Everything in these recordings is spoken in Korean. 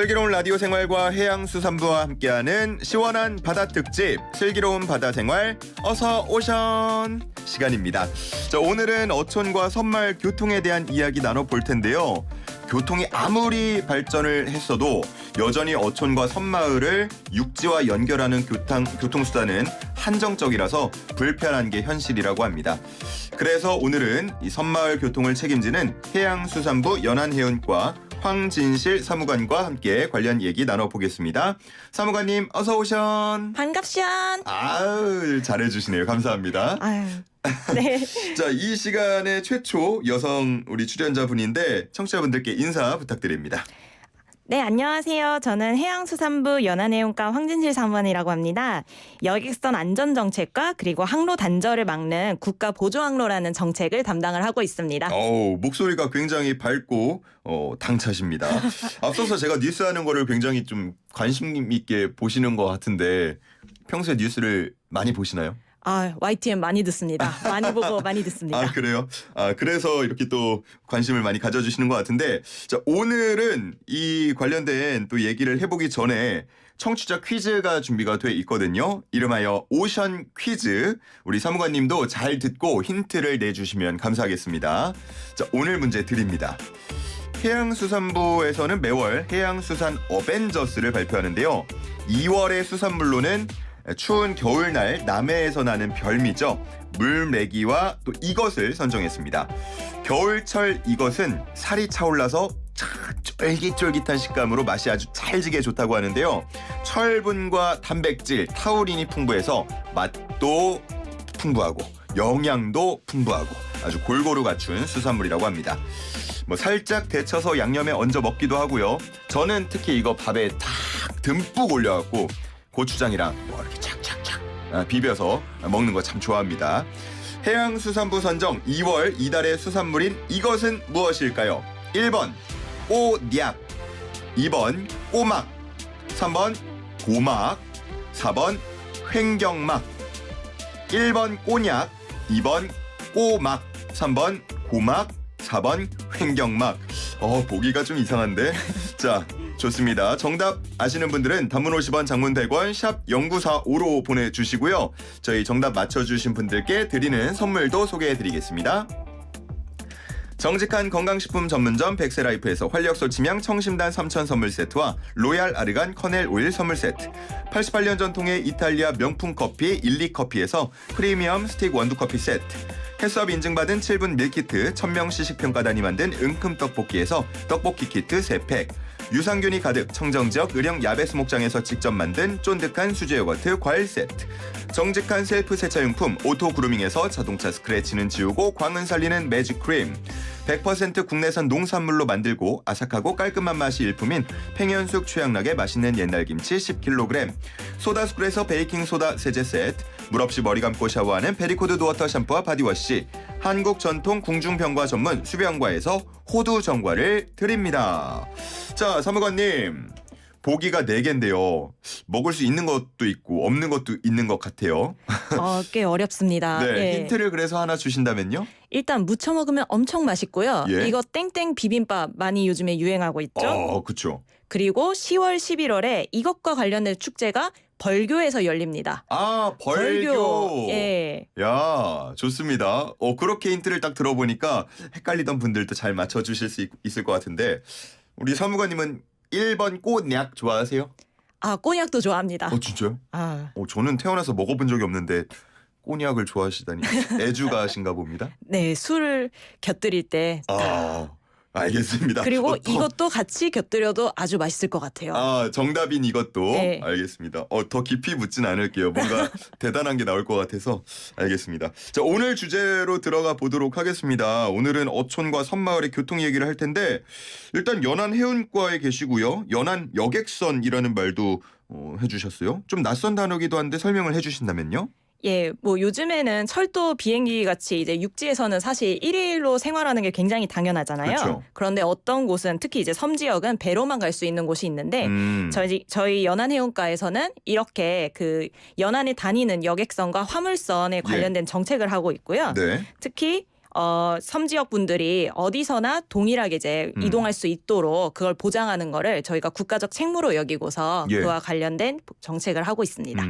슬기로운 라디오 생활과 해양수산부와 함께하는 시원한 바다 특집 슬기로운 바다 생활 어서 오션 시간입니다. 자, 오늘은 어촌과 섬마을 교통에 대한 이야기 나눠볼 텐데요. 교통이 아무리 발전을 했어도 여전히 어촌과 섬마을을 육지와 연결하는 교통수단은 한정적이라서 불편한 게 현실이라고 합니다. 그래서 오늘은 이 섬마을 교통을 책임지는 해양수산부 연안해운과 황진실 사무관과 함께 관련 얘기 나눠보겠습니다. 사무관님 어서 오션. 반갑션. 아유, 잘해주시네요. 감사합니다. 아유, 네. 자, 이 시간에 최초 여성 우리 출연자분인데 청취자분들께 인사 부탁드립니다. 네, 안녕하세요. 저는 해양수산부 연안해운과 황진실 사무관이라고 합니다. 여객선 안전정책과 그리고 항로 단절을 막는 국가보조항로라는 정책을 담당을 하고 있습니다. 목소리가 굉장히 밝고 당차십니다. 앞서서 제가 뉴스하는 거를 굉장히 좀 관심 있게 보시는 것 같은데 평소에 뉴스를 많이 보시나요? YTN 많이 듣습니다. 많이 보고 많이 듣습니다. 그래요? 그래서 이렇게 또 관심을 많이 가져주시는 것 같은데, 자, 오늘은 이 관련된 또 얘기를 해보기 전에 청취자 퀴즈가 준비가 돼 있거든요. 이름하여 오션 퀴즈. 우리 사무관님도 잘 듣고 힌트를 내주시면 감사하겠습니다. 자, 오늘 문제 드립니다. 해양수산부에서는 매월 해양수산 어벤져스를 발표하는데요. 2월의 수산물로는 추운 겨울날 남해에서 나는 별미죠. 물메기와 또 이것을 선정했습니다. 겨울철 이것은 살이 차올라서 쫄깃쫄깃한 식감으로 맛이 아주 찰지게 좋다고 하는데요. 철분과 단백질, 타우린이 풍부해서 맛도 풍부하고 영양도 풍부하고 아주 골고루 갖춘 수산물이라고 합니다. 살짝 데쳐서 양념에 얹어 먹기도 하고요. 저는 특히 이거 밥에 탁 듬뿍 올려갖고 고추장이랑 이렇게 착착착 비벼서 먹는 거 참 좋아합니다. 해양수산부 선정 2월 이달의 수산물인 이것은 무엇일까요? 1번 꼬냑, 2번 꼬막, 3번 고막, 4번 횡경막. 1번 꼬냑, 2번 꼬막, 3번 고막, 4번 횡경막. 보기가 좀 이상한데. 자, 좋습니다. 정답 아시는 분들은 단문 50원, 장문 100원, 샵 0945로 보내주시고요. 저희 정답 맞춰주신 분들께 드리는 선물도 소개해드리겠습니다. 정직한 건강식품 전문점 백세라이프에서 활력소치명 청심단 3천 선물 세트와 로얄 아르간 커넬 오일 선물 세트, 88년 전통의 이탈리아 명품 커피 일리커피에서 프리미엄 스틱 원두커피 세트, 햇수업 인증받은 7분 밀키트 천명 시식평가단이 만든 은큼 떡볶이에서 떡볶이 키트 3팩, 유산균이 가득 청정지역 의령 야베스 목장에서 직접 만든 쫀득한 수제 요거트 과일 세트, 정직한 셀프 세차용품 오토 그루밍에서 자동차 스크래치는 지우고 광은 살리는 매직 크림, 100% 국내산 농산물로 만들고 아삭하고 깔끔한 맛이 일품인 팽현숙 최양락의 맛있는 옛날 김치 10kg, 소다스쿨에서 베이킹소다 세제 세트, 물 없이 머리 감고 샤워하는 베리코드 도어터 샴푸와 바디워시, 한국 전통 궁중병과 전문 수병과에서 호두 정과를 드립니다. 자, 사무관님, 보기가 4개인데요. 먹을 수 있는 것도 있고 없는 것도 있는 것 같아요. 꽤 어렵습니다. 네, 예. 힌트를 그래서 하나 주신다면요? 일단 무쳐 먹으면 엄청 맛있고요. 예. 이거 땡땡 비빔밥 많이 요즘에 유행하고 있죠. 그렇죠. 그리고 10월, 11월에 이것과 관련된 축제가 벌교에서 열립니다. 벌교. 예. 야, 좋습니다. 그렇게 힌트를 딱 들어보니까 헷갈리던 분들도 잘 맞춰주실 수 있을 것 같은데, 우리 사무관님은 1번 꼬냑 좋아하세요? 꼬냑도 좋아합니다. 진짜요? 저는 태어나서 먹어본 적이 없는데 꼬냑을 좋아하시다니 애주가신가 봅니다. 네, 술을 곁들일 때. 알겠습니다. 그리고 이것도 같이 곁들여도 아주 맛있을 것 같아요. 정답인 이것도. 네. 알겠습니다. 더 깊이 묻진 않을게요. 뭔가 대단한 게 나올 것 같아서. 알겠습니다. 자, 오늘 주제로 들어가 보도록 하겠습니다. 오늘은 어촌과 섬마을의 교통 얘기를 할 텐데, 일단 연안해운과에 계시고요. 연안 여객선이라는 말도 해주셨어요. 좀 낯선 단어기도 한데 설명을 해주신다면요? 예, 요즘에는 철도 비행기 같이 이제 육지에서는 사실 일일로 생활하는 게 굉장히 당연하잖아요. 그렇죠. 그런데 어떤 곳은 특히 이제 섬 지역은 배로만 갈 수 있는 곳이 있는데 저희 연안해운과에서는 이렇게 그 연안에 다니는 여객선과 화물선에 관련된 정책을 하고 있고요. 네. 특히 섬 지역 분들이 어디서나 동일하게 이제 이동할 수 있도록 그걸 보장하는 거를 저희가 국가적 책무로 여기고서 예. 그와 관련된 정책을 하고 있습니다.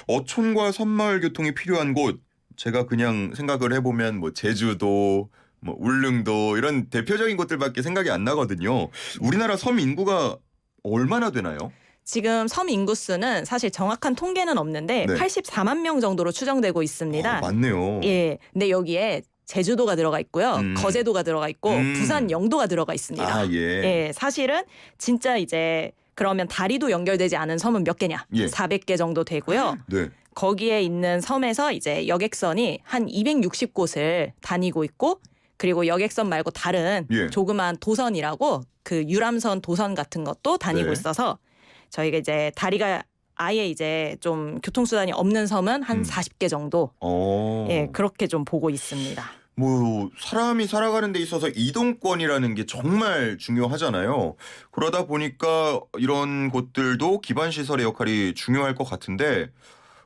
어촌과 섬마을 교통이 필요한 곳, 제가 그냥 생각을 해보면 뭐 제주도, 뭐 울릉도 이런 대표적인 곳들밖에 생각이 안 나거든요. 우리나라 섬 인구가 얼마나 되나요? 지금 섬 인구수는 사실 정확한 통계는 없는데 네. 84만 명 정도로 추정되고 있습니다. 많네요. 예, 근데 여기에 제주도가 들어가 있고요, 거제도가 들어가 있고 부산 영도가 들어가 있습니다. 아, 예. 예, 사실은 진짜 이제 그러면 다리도 연결되지 않은 섬은 몇 개냐? 예. 400개 정도 되고요. 네. 거기에 있는 섬에서 이제 여객선이 한 260곳을 다니고 있고, 그리고 여객선 말고 다른 예. 조그만 도선이라고 그 유람선 도선 같은 것도 다니고 네. 있어서 저희가 이제 다리가 아예 이제 좀 교통수단이 없는 섬은 한 40개 정도 예, 그렇게 좀 보고 있습니다. 뭐 사람이 살아가는 데 있어서 이동권이라는 게 정말 중요하잖아요. 그러다 보니까 이런 곳들도 기반 시설의 역할이 중요할 것 같은데,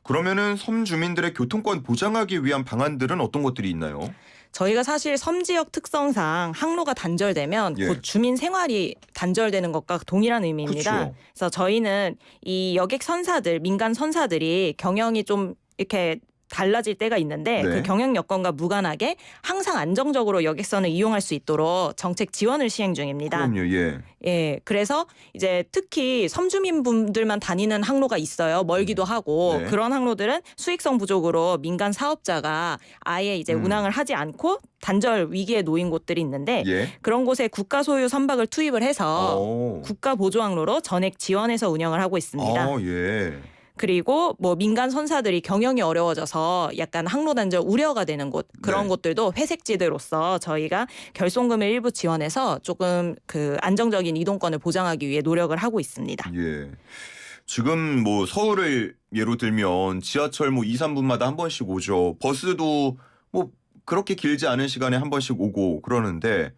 그러면은 섬 주민들의 교통권 보장하기 위한 방안들은 어떤 것들이 있나요? 저희가 사실 섬 지역 특성상 항로가 단절되면 예. 곧 주민 생활이 단절되는 것과 동일한 의미입니다. 그쵸. 그래서 저희는 이 여객 선사들, 민간 선사들이 경영이 좀 이렇게 달라질 때가 있는데 네. 그 경영 여건과 무관하게 항상 안정적으로 여객선을 이용할 수 있도록 정책 지원을 시행 중입니다. 그럼요. 예. 예, 그래서 이제 특히 섬주민분들만 다니는 항로가 있어요. 멀기도 하고 네. 그런 항로들은 수익성 부족으로 민간 사업자가 아예 이제 운항을 하지 않고 단절 위기에 놓인 곳들이 있는데 예. 그런 곳에 국가 소유 선박을 투입을 해서 국가 보조 항로로 전액 지원해서 운영을 하고 있습니다. 예. 그리고 뭐 민간 선사들이 경영이 어려워져서 약간 항로 단절 우려가 되는 곳, 그런 네. 곳들도 회색지대로서 저희가 결손금을 일부 지원해서 조금 그 안정적인 이동권을 보장하기 위해 노력을 하고 있습니다. 예. 지금 뭐 서울을 예로 들면 지하철 뭐 2, 3분마다 한 번씩 오죠. 버스도 뭐 그렇게 길지 않은 시간에 한 번씩 오고 그러는데,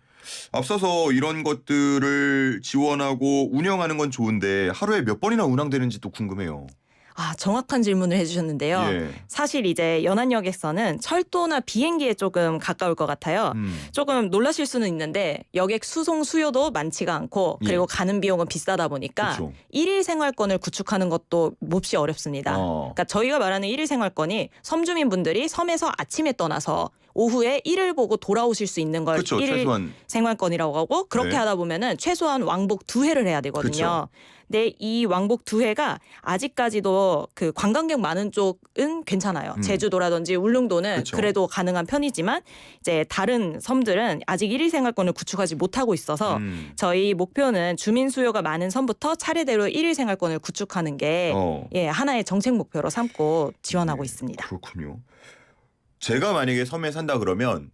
앞서서 이런 것들을 지원하고 운영하는 건 좋은데 하루에 몇 번이나 운항되는지 또 궁금해요. 아, 정확한 질문을 해주셨는데요. 예. 사실 이제 연안여객선은 철도나 비행기에 조금 가까울 것 같아요. 조금 놀라실 수는 있는데 여객 수송 수요도 많지가 않고 그리고 가는 비용은 비싸다 보니까 그쵸. 일일 생활권을 구축하는 것도 몹시 어렵습니다. 그러니까 저희가 말하는 일일 생활권이 섬주민분들이 섬에서 아침에 떠나서 오후에 일을 보고 돌아오실 수 있는 걸 그쵸, 일일 최소한. 생활권이라고 하고, 그렇게 네. 하다 보면은 최소한 왕복 2회를 해야 되거든요. 근데 이 왕복 2회가 아직까지도 그 관광객 많은 쪽은 괜찮아요. 제주도라든지 울릉도는 그쵸. 그래도 가능한 편이지만 이제 다른 섬들은 아직 일일 생활권을 구축하지 못하고 있어서 저희 목표는 주민 수요가 많은 섬부터 차례대로 일일 생활권을 구축하는 게 예, 하나의 정책 목표로 삼고 지원하고 있습니다. 그렇군요. 제가 만약에 섬에 산다 그러면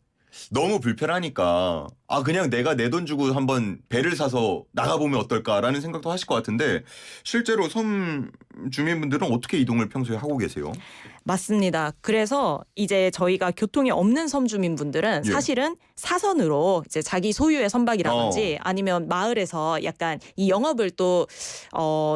너무 불편하니까 그냥 내가 내 돈 주고 한번 배를 사서 나가보면 어떨까라는 생각도 하실 것 같은데, 실제로 섬 주민분들은 어떻게 이동을 평소에 하고 계세요? 맞습니다. 그래서 이제 저희가 교통이 없는 섬 주민분들은 예. 사실은 사선으로 이제 자기 소유의 선박이라든지 아니면 마을에서 약간 이 영업을 또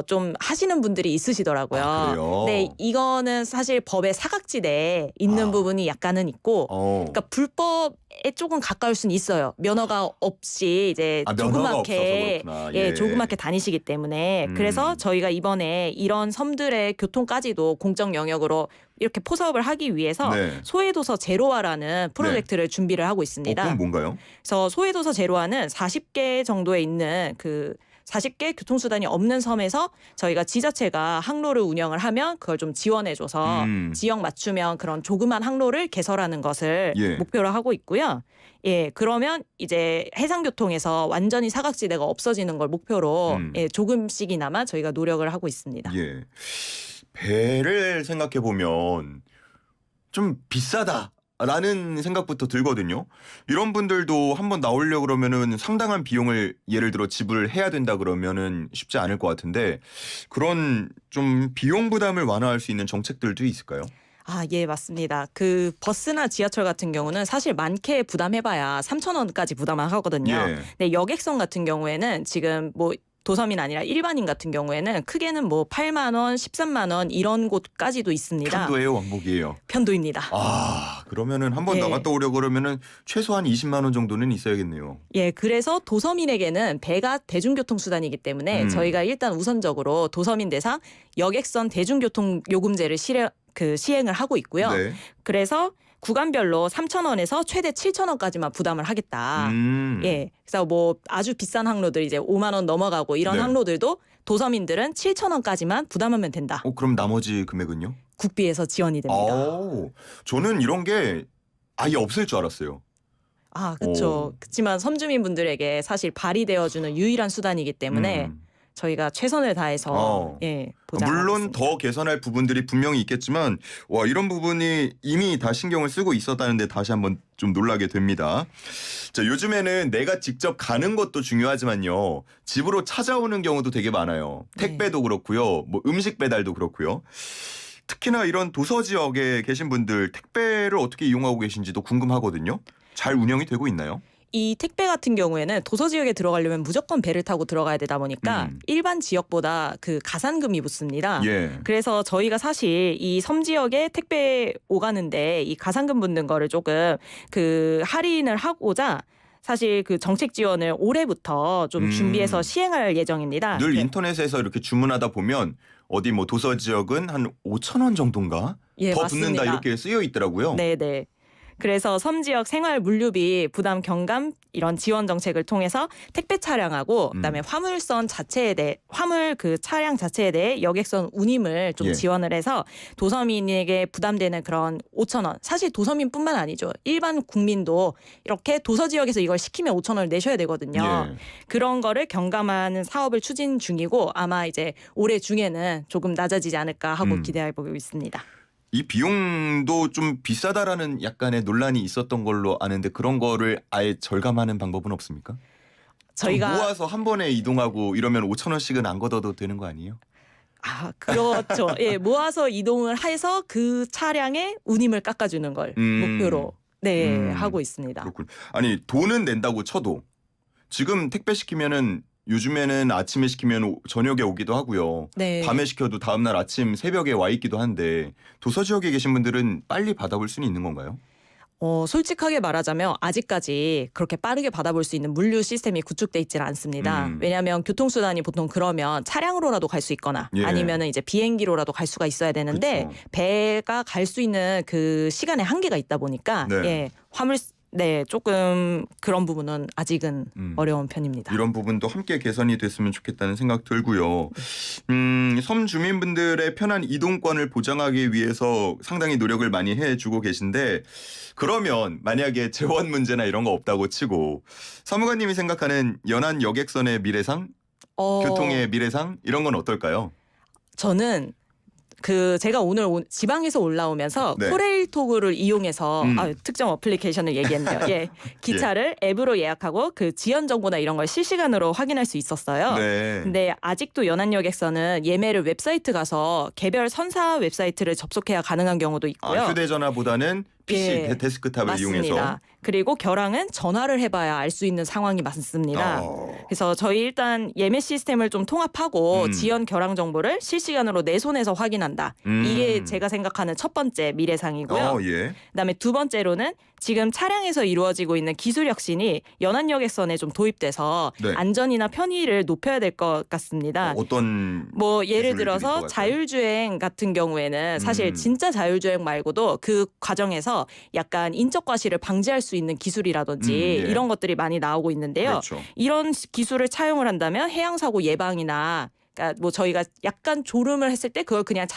좀 하시는 분들이 있으시더라고요. 그래요? 근데 이거는 사실 법의 사각지대에 있는 부분이 약간은 있고, 그러니까 불법에 조금 가까울 수는 있어요. 면허가 없이 이제 면허가 조그맣게 없어서 그렇구나. 예, 조그맣게 다니시기 때문에 그래서 저희가 이번에 이런 섬들의 교통까지도 공적 영역으로 이렇게 포섭을 하기 위해서 네. 소해도서 제로화라는 프로젝트를 준비를 하고 있습니다. 그건 뭔가요? 그래서 소해도서 제로화는 40개 정도에 있는 그 40개 교통수단이 없는 섬에서 저희가 지자체가 항로를 운영을 하면 그걸 좀 지원해줘서 지역 맞춤형 그런 조그만 항로를 개설하는 것을 예. 목표로 하고 있고요. 예, 그러면 이제 해상교통에서 완전히 사각지대가 없어지는 걸 목표로 예, 조금씩이나마 저희가 노력을 하고 있습니다. 예. 배를 생각해 보면 좀 비싸다라는 생각부터 들거든요. 이런 분들도 한번 나오려고 그러면은 상당한 비용을 예를 들어 지불을 해야 된다 그러면은 쉽지 않을 것 같은데, 그런 좀 비용 부담을 완화할 수 있는 정책들도 있을까요? 아, 예, 맞습니다. 그 버스나 지하철 같은 경우는 사실 많게 부담해봐야 3,000원까지 부담을 하거든요. 예. 근데 여객선 같은 경우에는 지금 뭐 도서민 아니라 일반인 같은 경우에는 크게는 뭐 8만 원, 13만 원 이런 곳까지도 있습니다. 편도예요, 왕복이에요? 편도입니다. 아, 그러면은 한번 예. 나갔다 오려고 그러면은 최소한 20만 원 정도는 있어야겠네요. 예, 그래서 도서민에게는 배가 대중교통 수단이기 때문에 저희가 일단 우선적으로 도서민 대상 여객선 대중교통 요금제를 시행을 하고 있고요. 네. 그래서 구간별로 3,000원에서 최대 7,000원까지만 부담을 하겠다. 예, 그래서 뭐 아주 비싼 항로들 이제 5만 원 넘어가고 이런 네. 항로들도 도서민들은 7,000원까지만 부담하면 된다. 그럼 나머지 금액은요? 국비에서 지원이 됩니다. 저는 이런 게 아예 없을 줄 알았어요. 아, 그렇죠. 그렇지만 섬주민분들에게 사실 발휘되어주는 유일한 수단이기 때문에 저희가 최선을 다해서 보장하고 물론 있습니다. 더 개선할 부분들이 분명히 있겠지만 와 이런 부분이 이미 다 신경을 쓰고 있었다는데 다시 한번 좀 놀라게 됩니다. 자, 요즘에는 내가 직접 가는 것도 중요하지만요. 집으로 찾아오는 경우도 되게 많아요. 택배도 그렇고요. 뭐 음식 배달도 그렇고요. 특히나 이런 도서 지역에 계신 분들 택배를 어떻게 이용하고 계신지도 궁금하거든요. 잘 운영이 되고 있나요? 이 택배 같은 경우에는 도서 지역에 들어가려면 무조건 배를 타고 들어가야 되다 보니까 일반 지역보다 그 가산금이 붙습니다. 예. 그래서 저희가 사실 이 섬 지역에 택배 오가는데 이 가산금 붙는 거를 조금 그 할인을 하고자 사실 그 정책 지원을 올해부터 좀 준비해서 시행할 예정입니다. 늘 인터넷에서 이렇게 주문하다 보면 어디 뭐 도서 지역은 한 5천 원 정도인가? 예, 더 맞습니다. 붙는다 이렇게 쓰여 있더라고요. 네네. 그래서 섬 지역 생활 물류비 부담 경감 이런 지원 정책을 통해서 택배 차량하고 그다음에 화물선 자체에 대해 화물 그 차량 자체에 대해 여객선 운임을 좀 예. 지원을 해서 도서민에게 부담되는 그런 5천 원. 사실 도서민뿐만 아니죠. 일반 국민도 이렇게 도서 지역에서 이걸 시키면 5천 원을 내셔야 되거든요. 예. 그런 거를 경감하는 사업을 추진 중이고 아마 이제 올해 중에는 조금 낮아지지 않을까 하고 기대해 보고 있습니다. 이 비용도 좀 비싸다라는 약간의 논란이 있었던 걸로 아는데 그런 거를 아예 절감하는 방법은 없습니까? 저희가 모아서 한 번에 이동하고 이러면 5천 원씩은 안 걷어도 되는 거 아니에요? 아, 그렇죠. 예, 모아서 이동을 해서 그 차량에 운임을 깎아주는 걸 목표로 하고 있습니다. 그렇군. 아니 돈은 낸다고 쳐도 지금 택배 시키면은 요즘에는 아침에 시키면 저녁에 오기도 하고요. 네. 밤에 시켜도 다음날 아침 새벽에 와 있기도 한데 도서 지역에 계신 분들은 빨리 받아볼 수는 있는 건가요? 솔직하게 말하자면 아직까지 그렇게 빠르게 받아볼 수 있는 물류 시스템이 구축돼 있지는 않습니다. 왜냐하면 교통수단이 보통 그러면 차량으로라도 갈 수 있거나 예. 아니면은 이제 비행기로라도 갈 수가 있어야 되는데 그쵸. 배가 갈 수 있는 그 시간에 한계가 있다 보니까 네. 조금 그런 부분은 아직은 어려운 편입니다. 이런 부분도 함께 개선이 됐으면 좋겠다는 생각 들고요. 섬 주민분들의 편한 이동권을 보장하기 위해서 상당히 노력을 많이 해주고 계신데 그러면 만약에 재원 문제나 이런 거 없다고 치고 사무관님이 생각하는 연안 여객선의 미래상, 교통의 미래상 이런 건 어떨까요? 저는 제가 오늘 지방에서 올라오면서 네. 코레일톡을 이용해서 특정 어플리케이션을 얘기했네요. 예, 기차를 앱으로 예약하고 그 지연 정보나 이런 걸 실시간으로 확인할 수 있었어요. 네. 근데 아직도 연안여객선은 예매를 웹사이트 가서 개별 선사 웹사이트를 접속해야 가능한 경우도 있고요. 휴대전화보다는 PC 예, 데스크탑을 맞습니다. 이용해서. 그리고 결항은 전화를 해봐야 알 수 있는 상황이 많습니다. 그래서 저희 일단 예매 시스템을 좀 통합하고 지연 결항 정보를 실시간으로 내 손에서 확인한다. 이게 제가 생각하는 첫 번째 미래상이고요. 예. 그다음에 두 번째로는 지금 차량에서 이루어지고 있는 기술 혁신이 연안여객선에 좀 도입돼서 네. 안전이나 편의를 높여야 될 것 같습니다. 어떤 뭐 예를 기술들이 들어서 들어갈까요? 자율주행 같은 경우에는 사실 진짜 자율주행 말고도 그 과정에서 약간 인적 과실을 방지할 수 있는 기술이라든지 예. 이런 것들이 많이 나오고 있는데요. 그렇죠. 이런 기술을 차용을 한다면 해양 사고 예방이나 그러니까 뭐 저희가 약간 졸음을 했을 때 그걸 그냥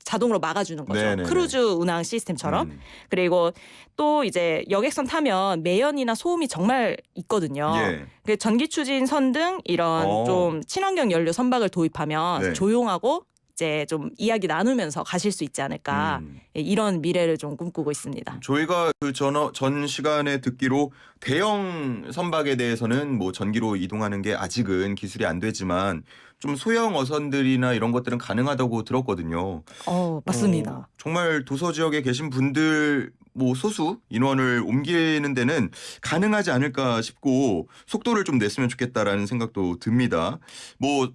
자동으로 막아주는 거죠. 네네네. 크루즈 운항 시스템처럼. 그리고 또 이제 여객선 타면 매연이나 소음이 정말 있거든요. 예. 그 전기 추진 선 등 이런 좀 친환경 연료 선박을 도입하면 네. 조용하고 이제 좀 이야기 나누면서 가실 수 있지 않을까. 예, 이런 미래를 좀 꿈꾸고 있습니다. 저희가 그 전 시간에 듣기로 대형 선박에 대해서는 뭐 전기로 이동하는 게 아직은 기술이 안 되지만 좀 소형 어선들이나 이런 것들은 가능하다고 들었거든요. 맞습니다. 정말 도서 지역에 계신 분들 뭐 소수 인원을 옮기는 데는 가능하지 않을까 싶고 속도를 좀 냈으면 좋겠다라는 생각도 듭니다. 뭐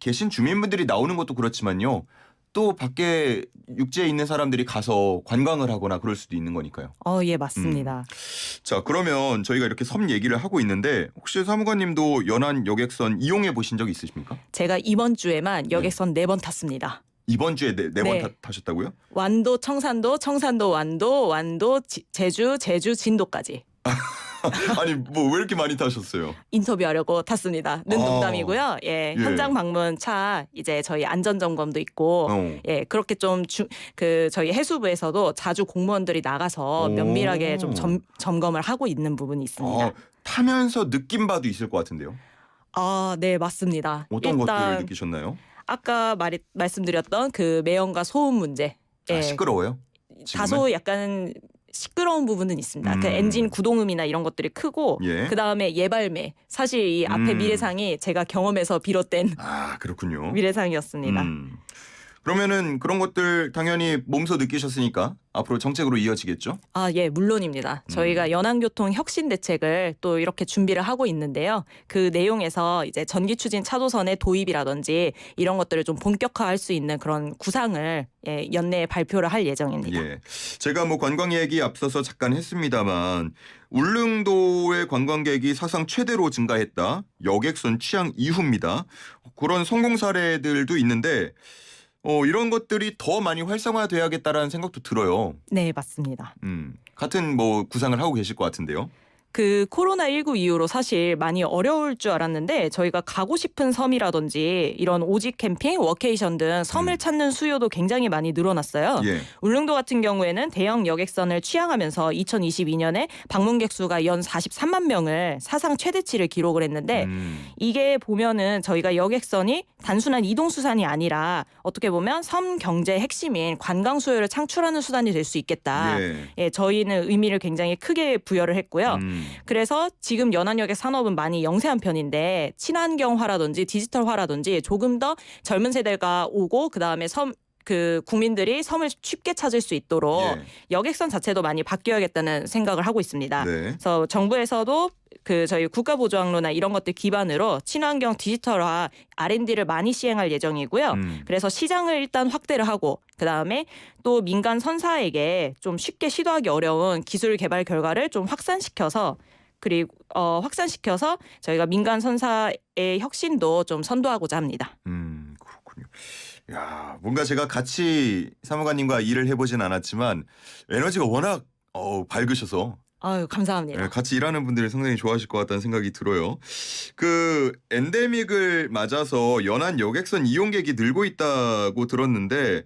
계신 주민분들이 나오는 것도 그렇지만요. 또 밖에 육지에 있는 사람들이 가서 관광을 하거나 그럴 수도 있는 거니까요. 예, 맞습니다. 자, 그러면 저희가 이렇게 섬 얘기를 하고 있는데 혹시 사무관님도 연안 여객선 이용해 보신 적 있으십니까? 제가 이번 주에만 여객선 4번 탔습니다. 이번 주에 네 번 네. 타셨다고요? 완도, 청산도, 청산도, 완도, 제주, 진도까지. 아니 뭐 왜 이렇게 많이 타셨어요? 인터뷰하려고 탔습니다. 는 농담이고요. 예, 예. 현장 방문 차 이제 저희 안전 점검도 있고, 예, 그렇게 좀 저희 해수부에서도 자주 공무원들이 나가서 오. 면밀하게 좀 점검을 하고 있는 부분이 있습니다. 타면서 느낀 바도 있을 것 같은데요. 네, 맞습니다. 어떤 것들을 일단 느끼셨나요? 아까 말씀드렸던 그 매연과 소음 문제. 예, 시끄러워요? 지금은? 다소 약간 시끄러운 부분은 있습니다. 그 엔진 구동음이나 이런 것들이 크고 예. 그다음에 예발매. 사실 이 앞에 미래상이 제가 경험에서 비롯된 그렇군요. 미래상이었습니다. 그러면은 그런 것들 당연히 몸소 느끼셨으니까 앞으로 정책으로 이어지겠죠? 예, 물론입니다. 저희가 연안교통 혁신 대책을 또 이렇게 준비를 하고 있는데요. 그 내용에서 이제 전기 추진 차도선의 도입이라든지 이런 것들을 좀 본격화할 수 있는 그런 구상을 연내에 발표를 할 예정입니다. 예. 제가 뭐 관광 얘기 앞서서 잠깐 했습니다만 울릉도의 관광객이 사상 최대로 증가했다. 여객선 취향 이후입니다. 그런 성공 사례들도 있는데 이런 것들이 더 많이 활성화돼야겠다라는 생각도 들어요. 네, 맞습니다. 같은 뭐 구상을 하고 계실 것 같은데요. 그 코로나19 이후로 사실 많이 어려울 줄 알았는데 저희가 가고 싶은 섬이라든지 이런 오직 캠핑, 워케이션 등 섬을 찾는 수요도 굉장히 많이 늘어났어요. 예. 울릉도 같은 경우에는 대형 여객선을 취항하면서 2022년에 방문객 수가 연 43만 명을 사상 최대치를 기록을 했는데 이게 보면은 저희가 여객선이 단순한 이동 수단이 아니라 어떻게 보면 섬 경제의 핵심인 관광 수요를 창출하는 수단이 될 수 있겠다. 예, 저희는 의미를 굉장히 크게 부여를 했고요. 그래서 지금 연안역의 산업은 많이 영세한 편인데 친환경화라든지 디지털화라든지 조금 더 젊은 세대가 오고 그다음에 국민들이 섬을 쉽게 찾을 수 있도록 여객선 자체도 많이 바뀌어야겠다는 생각을 하고 있습니다. 네. 그래서 정부에서도 저희 국가보조항로나 이런 것들 기반으로 친환경 디지털화 R&D를 많이 시행할 예정이고요. 그래서 시장을 일단 확대를 하고 그다음에 또 민간 선사에게 좀 쉽게 시도하기 어려운 기술 개발 결과를 좀 확산시켜서 저희가 민간 선사의 혁신도 좀 선도하고자 합니다. 그렇군요. 야, 뭔가 제가 같이 사무관님과 일을 해보진 않았지만 에너지가 워낙 밝으셔서 감사합니다. 같이 일하는 분들이 상당히 좋아하실 것 같다는 생각이 들어요. 그 엔데믹을 맞아서 연안 여객선 이용객이 늘고 있다고 들었는데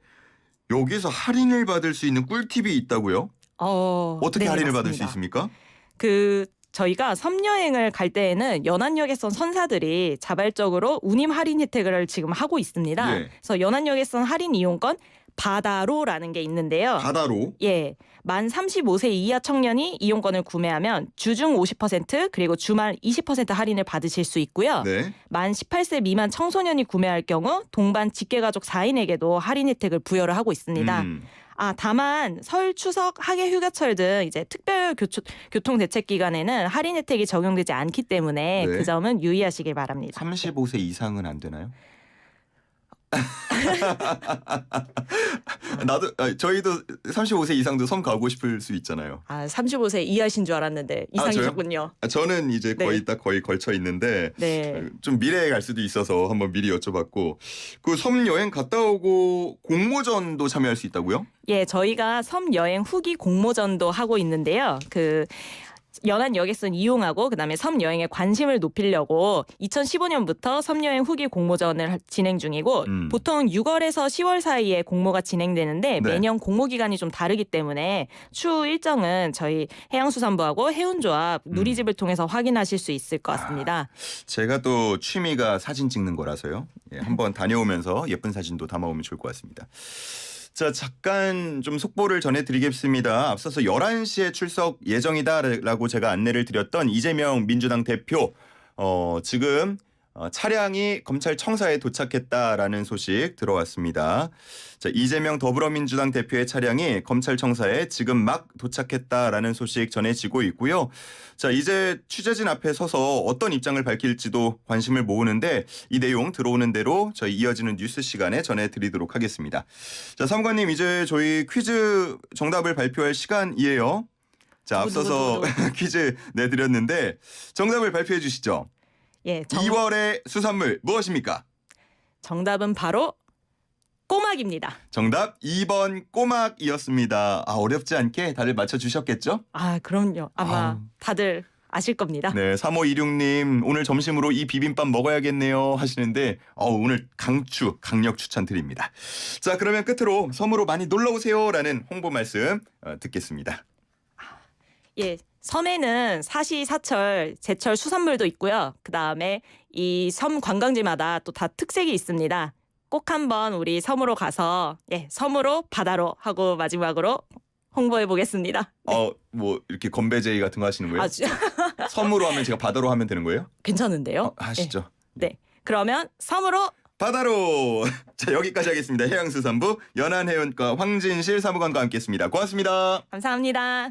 여기서 할인을 받을 수 있는 꿀팁이 있다고요? 어떻게 네, 할인을 받을 맞습니다. 수 있습니까? 저희가 섬 여행을 갈 때에는 연안여객선 선사들이 자발적으로 운임 할인 혜택을 지금 하고 있습니다. 예. 그래서 연안여객선 할인 이용권 바다로라는 게 있는데요. 바다로? 예. 만 35세 이하 청년이 이용권을 구매하면 주중 50% 그리고 주말 20% 할인을 받으실 수 있고요. 네. 만 18세 미만 청소년이 구매할 경우 동반 직계가족 4인에게도 할인 혜택을 부여를 하고 있습니다. 다만 설, 추석, 학예 휴가철 등 이제 특별 교통 대책 기간에는 할인 혜택이 적용되지 않기 때문에 네. 그 점은 유의하시길 바랍니다. 35세 이상은 안 되나요? 저희도 35세 이상도 섬 가고 싶을 수 있잖아요. 35세 이하신 줄 알았는데 이상이셨군요. 저는 이제 네. 거의 걸쳐 있는데 네. 좀 미래에 갈 수도 있어서 한번 미리 여쭤봤고 그 섬 여행 갔다 오고 공모전도 참여할 수 있다고요? 예, 저희가 섬 여행 후기 공모전도 하고 있는데요. 연안 여객선 이용하고 그다음에 섬 여행에 관심을 높이려고 2015년부터 섬 여행 후기 공모전을 진행 중이고 보통 6월에서 10월 사이에 공모가 진행되는데 네. 매년 공모 기간이 좀 다르기 때문에 추후 일정은 저희 해양수산부하고 해운조합 누리집을 통해서 확인하실 수 있을 것 같습니다. 제가 또 취미가 사진 찍는 거라서요. 예, 한번 다녀오면서 예쁜 사진도 담아오면 좋을 것 같습니다. 자, 잠깐 좀 속보를 전해드리겠습니다. 앞서서 11시에 출석 예정이다라고 제가 안내를 드렸던 이재명 민주당 대표 지금 차량이 검찰청사에 도착했다라는 소식 들어왔습니다. 자, 이재명 더불어민주당 대표의 차량이 검찰청사에 지금 막 도착했다라는 소식 전해지고 있고요. 자, 이제 취재진 앞에 서서 어떤 입장을 밝힐지도 관심을 모으는데 이 내용 들어오는 대로 저희 이어지는 뉴스 시간에 전해드리도록 하겠습니다. 자, 사무관님, 이제 저희 퀴즈 정답을 발표할 시간이에요. 자, 앞서서 퀴즈 내드렸는데 정답을 발표해 주시죠. 예, 2월의 수산물 무엇입니까? 정답은 바로 꼬막입니다. 정답 2번 꼬막이었습니다. 어렵지 않게 다들 맞춰주셨겠죠? 아, 그럼요. 아마 다들 아실 겁니다. 네, 3526님 오늘 점심으로 이 비빔밥 먹어야겠네요 하시는데 오늘 강력 추천드립니다. 자, 그러면 끝으로 섬으로 많이 놀러오세요라는 홍보 말씀 듣겠습니다. 예, 섬에는 사시사철, 제철 수산물도 있고요. 그다음에 이 섬 관광지마다 또 다 특색이 있습니다. 꼭 한번 우리 섬으로 가서 섬으로 바다로 하고 마지막으로 홍보해 보겠습니다. 뭐 이렇게 건배제의 같은 거 하시는 거예요? 아주 섬으로 하면 제가 바다로 하면 되는 거예요? 괜찮은데요? 하시죠. 네. 그러면 섬으로 바다로. 자, 여기까지 하겠습니다. 해양수산부 연안해운과 황진실 사무관과 함께했습니다. 고맙습니다. 감사합니다.